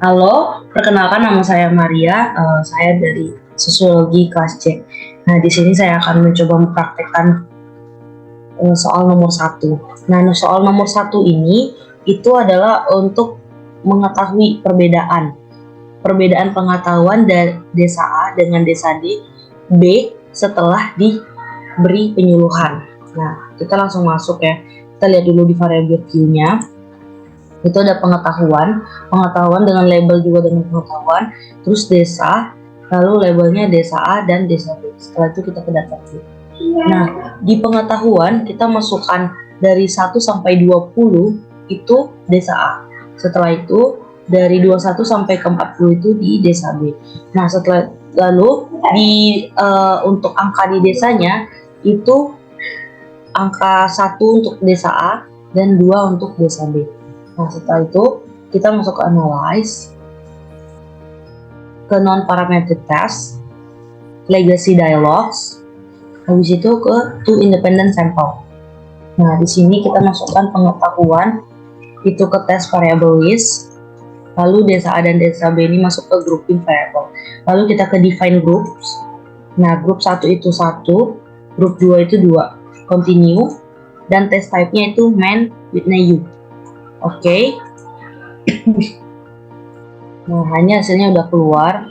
Halo, perkenalkan nama saya Maria, saya dari Sosiologi kelas C. Nah, di sini saya akan mencoba mempraktekkan soal nomor satu. Nah, soal nomor satu ini itu adalah untuk mengetahui perbedaan pengetahuan dari desa A dengan desa B setelah diberi penyuluhan. Nah, kita langsung masuk ya. Kita lihat dulu di variabel view-nya. Itu ada pengetahuan dengan label juga dengan pengetahuan, terus desa, lalu labelnya desa A dan desa B. Setelah itu kita ke data view. Nah, di pengetahuan kita masukkan dari 1 sampai 20 itu desa A. Setelah itu dari 21 sampai ke 40 itu di desa B. Nah, lalu untuk angka di desanya itu angka 1 untuk desa A dan 2 untuk desa B. Nah, setelah itu kita masuk ke analyze, ke non-parametric test, legacy dialogues, habis itu ke to independent sample. Nah, di sini kita masukkan pengetahuan itu ke test variable list, lalu desa A dan desa B ini masuk ke grouping variable. Lalu kita ke define groups. Nah, group 1 itu 1, group 2 itu 2, continue, dan test type-nya itu main with new. Oke. Nah, hanya hasilnya udah keluar.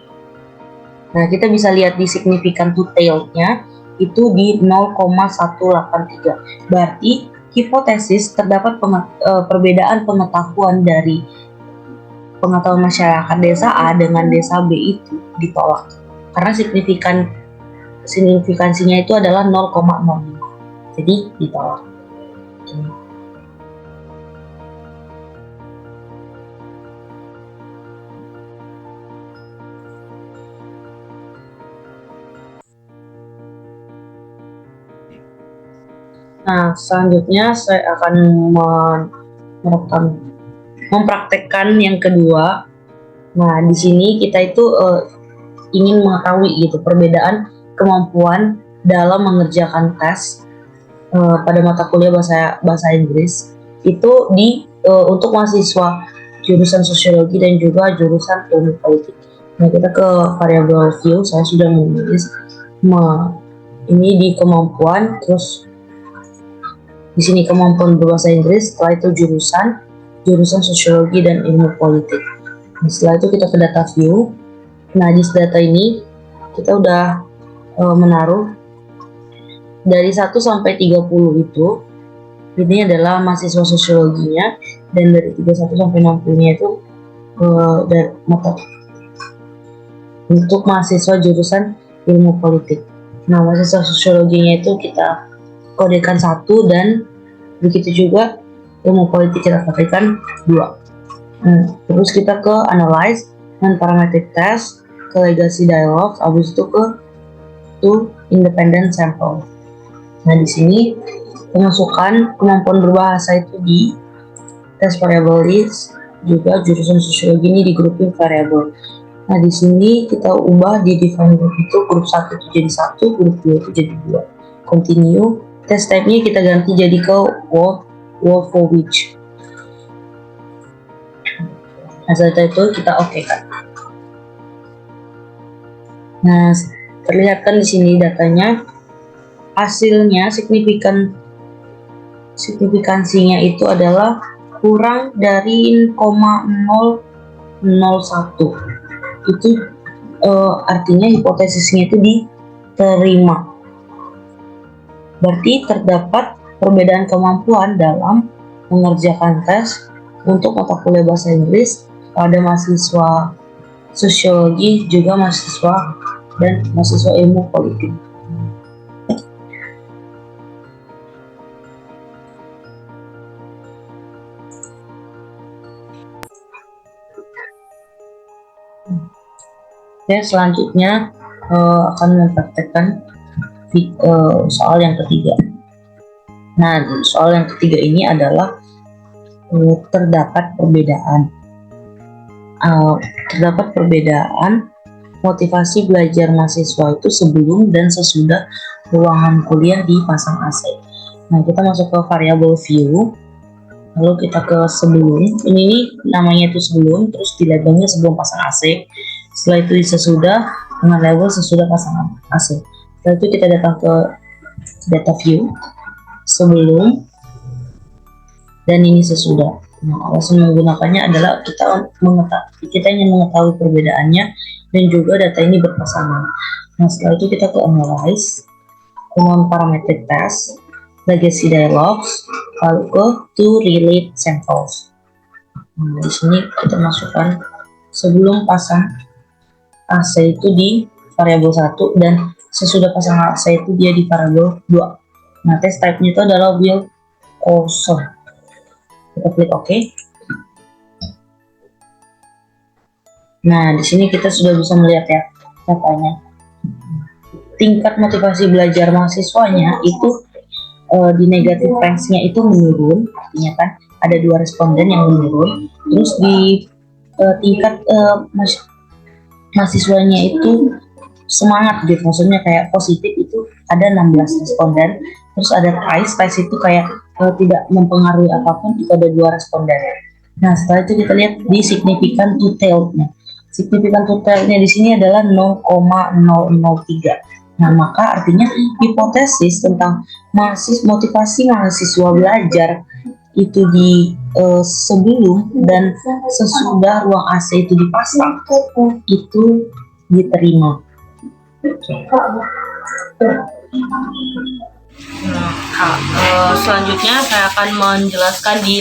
Nah, kita bisa lihat di signifikan to tail-nya itu di 0,183. Berarti hipotesis terdapat perbedaan pengetahuan dari pengetahuan masyarakat desa A dengan desa B itu ditolak. Karena signifikansinya itu adalah 0,05. Jadi ditolak. Nah, selanjutnya saya akan mempraktekkan yang kedua. Nah, di sini kita itu ingin mengetahui gitu perbedaan kemampuan dalam mengerjakan tes pada mata kuliah bahasa Inggris itu untuk mahasiswa jurusan sosiologi dan juga jurusan ilmu politik. Nah, kita ke variabel view, saya sudah menulis ini di kemampuan, terus di sini kemampuan berbahasa Inggris, setelah itu jurusan sosiologi dan ilmu politik. Nah, setelah itu kita ke data view. Nah, di data ini kita udah menaruh dari 1 sampai 30 itu ini adalah mahasiswa sosiologinya, dan dari 31 sampai 60-nya itu dari mata untuk mahasiswa jurusan ilmu politik. Nah, mahasiswa sosiologinya itu kita kodekan 1, dan begitu juga ilmu politik kita kodekan 2. Terus kita ke analyze dan parametric test, ke legacy dialogue, habis itu ke to independent sample. Nah, di sini pemasukan kemampuan berbahasa itu di test variable list, juga jurusan sosiologi ini di grouping variable. Nah, di sini kita ubah di define group itu grup 1 itu jadi 1, grup 2 itu jadi 2. Continue, test type-nya kita ganti jadi ke word for which. Nah, setelah itu kita oke kan. Nah, terlihat kan di sini datanya, hasilnya signifikansinya itu adalah kurang dari 0,001. Itu artinya hipotesisnya itu diterima. Berarti terdapat perbedaan kemampuan dalam mengerjakan tes untuk mata kuliah bahasa Inggris pada mahasiswa sosiologi, juga mahasiswa ilmu politik. Oke, selanjutnya akan mempraktekkan soal yang ketiga. Nah, soal yang ketiga ini adalah terdapat perbedaan motivasi belajar mahasiswa itu sebelum dan sesudah ruangan kuliah dipasang AC. Nah, kita masuk ke variabel view. Lalu kita ke sebelum, ini namanya itu sebelum, terus di labelnya sebelum pasang AC. Setelah itu di sesudah dengan label sesudah pasang AC. Setelah itu kita datang ke data view, sebelum, dan ini sesudah. Nah, alasan menggunakannya adalah kita ingin mengetahui perbedaannya dan juga data ini berpasangan. Nah, setelah itu kita ke analyze, ke non-parametric test, legacy dialogs, lalu ke to relate samples. Nah, di sini kita masukkan sebelum pasang AC itu di variabel 1 dan sesudah pasang AC itu dia di variabel 2. Nah, test type-nya itu adalah will also. Kita klik OK. Nah, di sini kita sudah bisa melihat ya datanya. Tingkat motivasi belajar mahasiswanya itu di negative ranks-nya itu menurun, artinya kan ada 2 responden yang menurun. Terus di tingkat mahasiswanya itu semangat gitu, maksudnya kayak positif itu ada 16 responden. Terus ada ties itu kayak tidak mempengaruhi apapun, itu ada 2 responden. Nah, setelah itu kita lihat di signifikan to tail-nya. Signifikan to tail-nya di sini adalah 0,003. Nah, maka artinya hipotesis tentang motivasi mahasiswa belajar itu di sebelum dan sesudah ruang AC itu dipasang itu diterima. Nah, selanjutnya saya akan menjelaskan di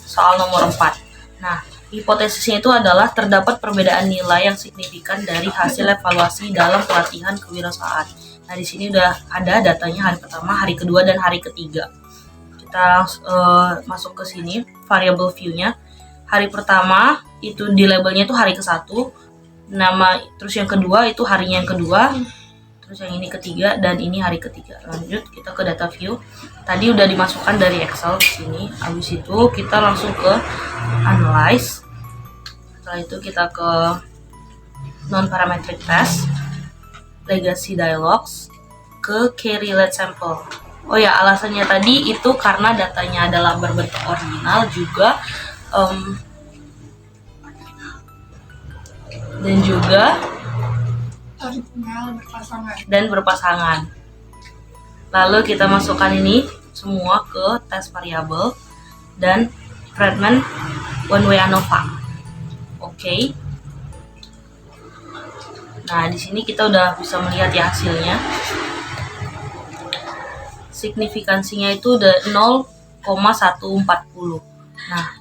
soal nomor 4. Nah, hipotesisnya itu adalah terdapat perbedaan nilai yang signifikan dari hasil evaluasi dalam pelatihan kewirausahaan. Nah, di sini udah ada datanya hari pertama, hari kedua, dan hari ketiga. Kita masuk ke sini, variable view-nya. Hari pertama itu di labelnya itu hari ke-1, nama, terus yang kedua itu harinya yang kedua, terus yang ini ketiga, dan ini hari ketiga. Lanjut kita ke data view. Tadi udah dimasukkan dari Excel ke sini. Habis itu kita langsung ke analyze. Setelah itu kita ke non-parametric test, legacy dialogs, ke key relate sample. Oh ya, alasannya tadi itu karena datanya adalah berbentuk original juga dan juga berpasangan. Lalu kita masukkan ini semua ke tes variabel dan Friedman one way ANOVA. Oke. Nah, di sini kita udah bisa melihat ya hasilnya. Signifikansinya itu udah 0,140. Nah,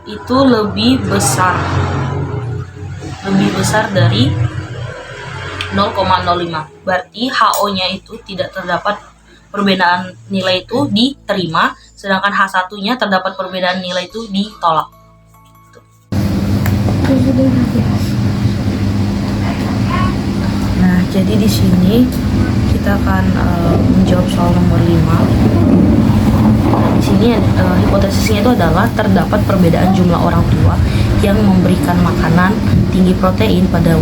itu lebih besar dari 0,05. Berarti HO-nya itu tidak terdapat perbedaan nilai itu diterima, sedangkan H1-nya terdapat perbedaan nilai itu ditolak. Nah, jadi di sini kita akan menjawab soal nomor 5. Di sini hipotesisnya itu adalah terdapat perbedaan jumlah orang tua yang memberikan makanan tinggi protein pada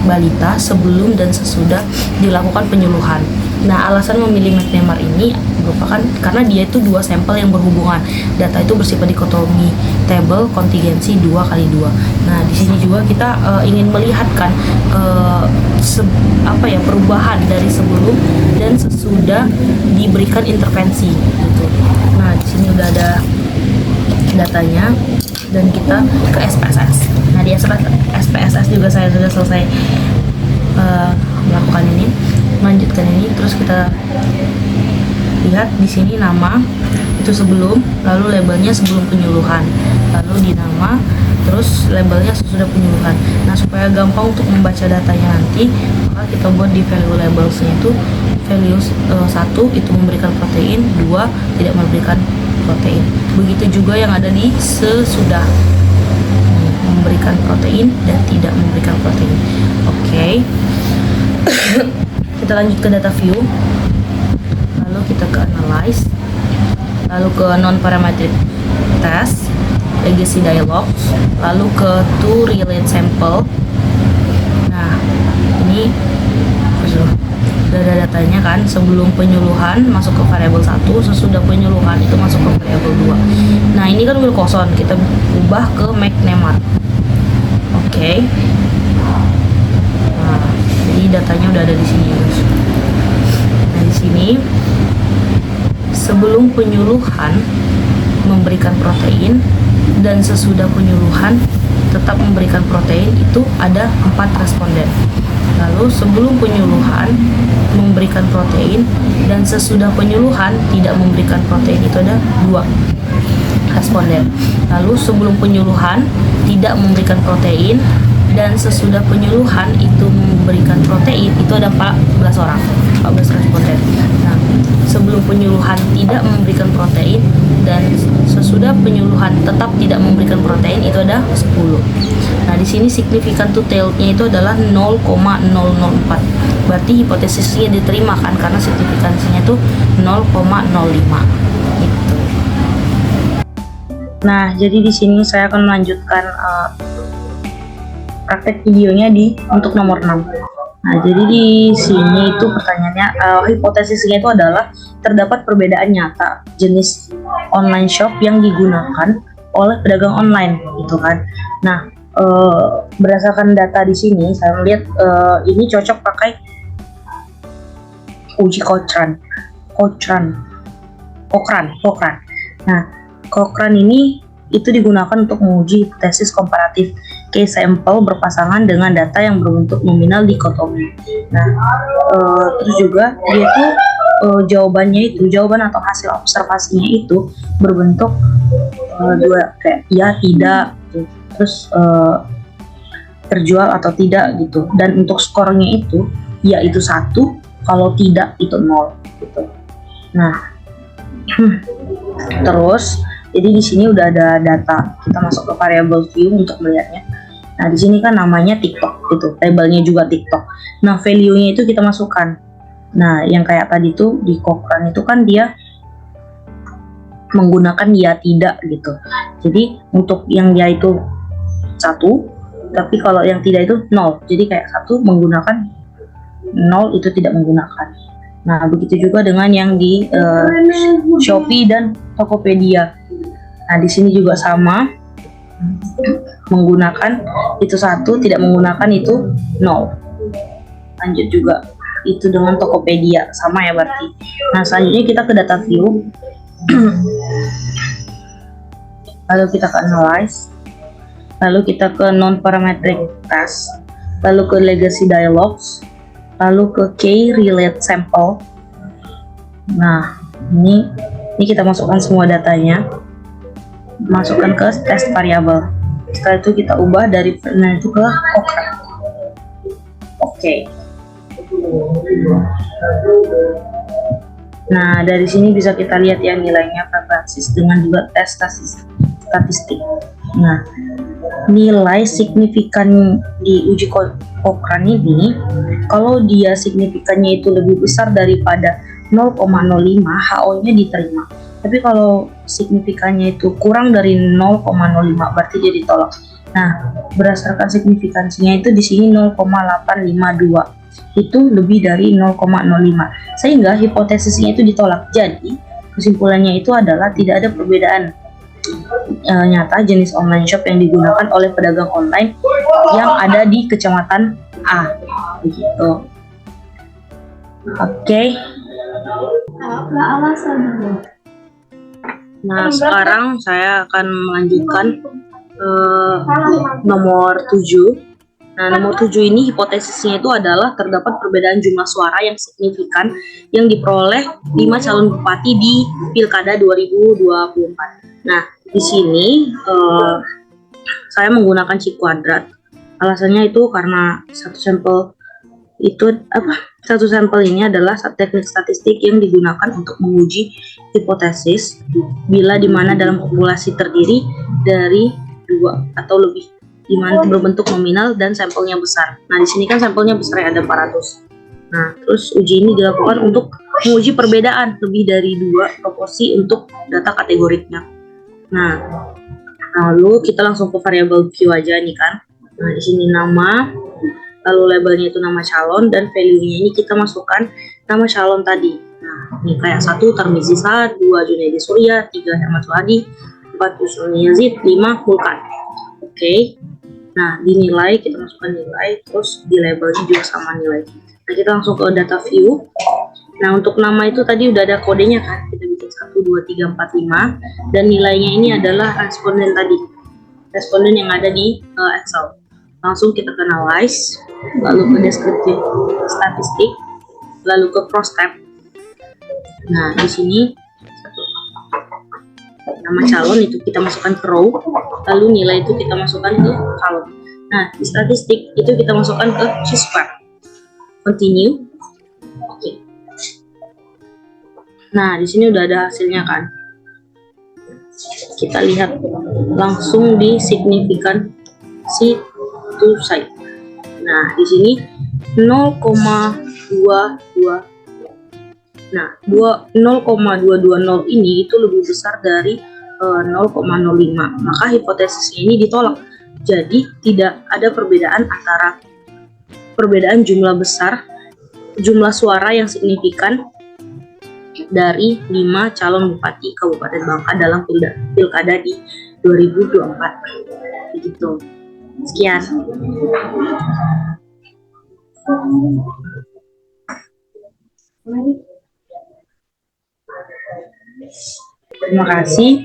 balita sebelum dan sesudah dilakukan penyuluhan. Nah, alasan memilih McNemar ini merupakan karena dia itu 2 sampel yang berhubungan. Data itu bersifat dikotomi table kontingensi 2x2. Nah, di sini juga kita ingin melihatkan perubahan dari sebelum dan sesudah diberikan intervensi gitu. Nah, di sini udah ada datanya dan kita ke SPSS. Nah, di SPSS juga saya sudah selesai melakukan ini, melanjutkan ini. Terus kita lihat di sini nama itu sebelum, lalu labelnya sebelum penyuluhan, lalu di nama, terus labelnya sesudah penyuluhan. Nah, supaya gampang untuk membaca datanya nanti, maka kita buat di value labelsnya itu value 1 itu memberikan protein, 2 tidak memberikan protein. Begitu juga yang ada di sesudah, memberikan protein dan tidak memberikan protein. Oke. Kita lanjut ke data view, lalu kita ke analyze, lalu ke non parametric test, legacy dialogs, lalu ke to relate sample. Nah, ini sudah ada datanya kan, sebelum penyuluhan masuk ke variabel 1, sesudah penyuluhan itu masuk ke variabel 2. Nah, ini kan Wilcoxon, kita ubah ke McNamara. Oke. Nah, jadi datanya udah ada di sini, guys. Nah, di sini sebelum penyuluhan memberikan protein dan sesudah penyuluhan tetap memberikan protein itu ada 4 responden. Lalu sebelum penyuluhan memberikan protein dan sesudah penyuluhan tidak memberikan protein itu ada 2 responden. Lalu sebelum penyuluhan tidak memberikan protein dan sesudah penyuluhan itu memberikan protein itu ada 14 orang, 14 responden. Nah, sebelum penyuluhan tidak memberikan protein dan sesudah penyuluhan tetap tidak memberikan protein itu ada 10. Nah, di sini signifikan to tail-nya itu adalah 0,004. Berarti hipotesisnya diterima kan, karena signifikansinya itu 0,05. Gitu. Nah, jadi di sini saya akan melanjutkan praktek videonya untuk nomor 6. Nah, jadi di sini itu pertanyaannya, hipotesisnya itu adalah terdapat perbedaan nyata jenis online shop yang digunakan oleh pedagang online, gitu kan. Nah, berdasarkan data di sini, saya melihat ini cocok pakai uji Cochrane. Nah, Cochrane ini itu digunakan untuk menguji hipotesis komparatif case sampel berpasangan dengan data yang berbentuk nominal dikotomi. Nah, terus juga dia tuh jawaban atau hasil observasinya itu berbentuk dua, kayak ya, tidak, gitu. Terus terjual atau tidak gitu. Dan untuk skornya itu ya itu 1, kalau tidak itu 0 gitu. Nah, terus jadi di sini udah ada data. Kita masuk ke variable view untuk melihatnya. Nah, di sini kan namanya TikTok gitu, labelnya juga TikTok. Nah, value-nya itu kita masukkan. Nah, yang kayak tadi tuh di Cochrane itu kan dia menggunakan ya tidak gitu. Jadi untuk yang ya itu 1, tapi kalau yang tidak itu 0. Jadi kayak 1 menggunakan, 0 itu tidak menggunakan. Nah, begitu juga dengan yang di Shopee dan Tokopedia. Nah, di sini juga sama, menggunakan itu 1, tidak menggunakan itu 0. Lanjut juga itu dengan Tokopedia, sama ya berarti. Nah, selanjutnya kita ke data view. Lalu kita ke analyze. Lalu kita ke non-parametric task. Lalu ke legacy dialogues. Lalu ke key relate sample. Nah, ini kita masukkan semua datanya. Masukkan ke test variable. Setelah itu kita ubah dari nah itu ke Cochrane. Oke. Nah, dari sini bisa kita lihat ya nilainya preferences dengan juga tes statistik. Nah, nilai signifikan di uji Cochrane ini, kalau dia signifikannya itu lebih besar daripada 0,05, HO-nya diterima. Tapi kalau signifikannya itu kurang dari 0,05, berarti dia ditolak. Nah, berdasarkan signifikansinya itu di sini 0,852. Itu lebih dari 0,05. Sehingga hipotesisnya itu ditolak. Jadi, kesimpulannya itu adalah tidak ada perbedaan nyata jenis online shop yang digunakan oleh pedagang online yang ada di kecamatan A. Begitu. Oke. Nah, sekarang saya akan melanjutkan nomor 7. Nah, nomor 7 ini hipotesisnya itu adalah terdapat perbedaan jumlah suara yang signifikan yang diperoleh 5 calon bupati di Pilkada 2024. Nah, di sini saya menggunakan C kuadrat. Alasannya itu karena satu sampel ini adalah teknik statistik yang digunakan untuk menguji hipotesis bila di mana dalam populasi terdiri dari 2 atau lebih, di mana berbentuk nominal dan sampelnya besar. Nah, di sini kan sampelnya besar ya, ada 400. Nah, terus uji ini dilakukan untuk menguji perbedaan lebih dari 2 proporsi untuk data kategoriknya. Nah, lalu kita langsung ke variabel Q aja nih kan. Nah, di sini nama, lalu labelnya itu nama calon, dan value-nya ini kita masukkan nama calon tadi. Nah, ini kayak 1 Tarmizi Saad, 2 Junaidi Surya, 3 Herman Suhadi, 4 Yusni Yazid, 5 Vulkan. Oke. Nah, dinilai, kita masukkan nilai, terus di labelnya juga sama nilai. Nah, kita langsung ke data view. Nah, untuk nama itu tadi udah ada kodenya kan, kita bikin 1, 2, 3, 4, 5, dan nilainya ini adalah responden tadi, responden yang ada di Excel. Langsung kita ke analyze, lalu ke descriptive statistik, lalu ke cross tab. Nah, di sini nama calon itu kita masukkan ke row, lalu nilai itu kita masukkan ke column. Nah, di statistik itu kita masukkan ke chi-square. Continue. Oke. Nah, di sini udah ada hasilnya kan. Kita lihat langsung di signifikan to site. Nah, di sini 0,22. Nah, 0,220 ini itu lebih besar dari 0,05. Maka hipotesisnya ini ditolak. Jadi tidak ada perbedaan antara perbedaan jumlah besar, jumlah suara yang signifikan dari 5 calon bupati Kabupaten Bangka dalam pilkada di 2024. Begitu. Sekian. Terima kasih.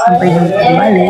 Sampai jumpa kembali.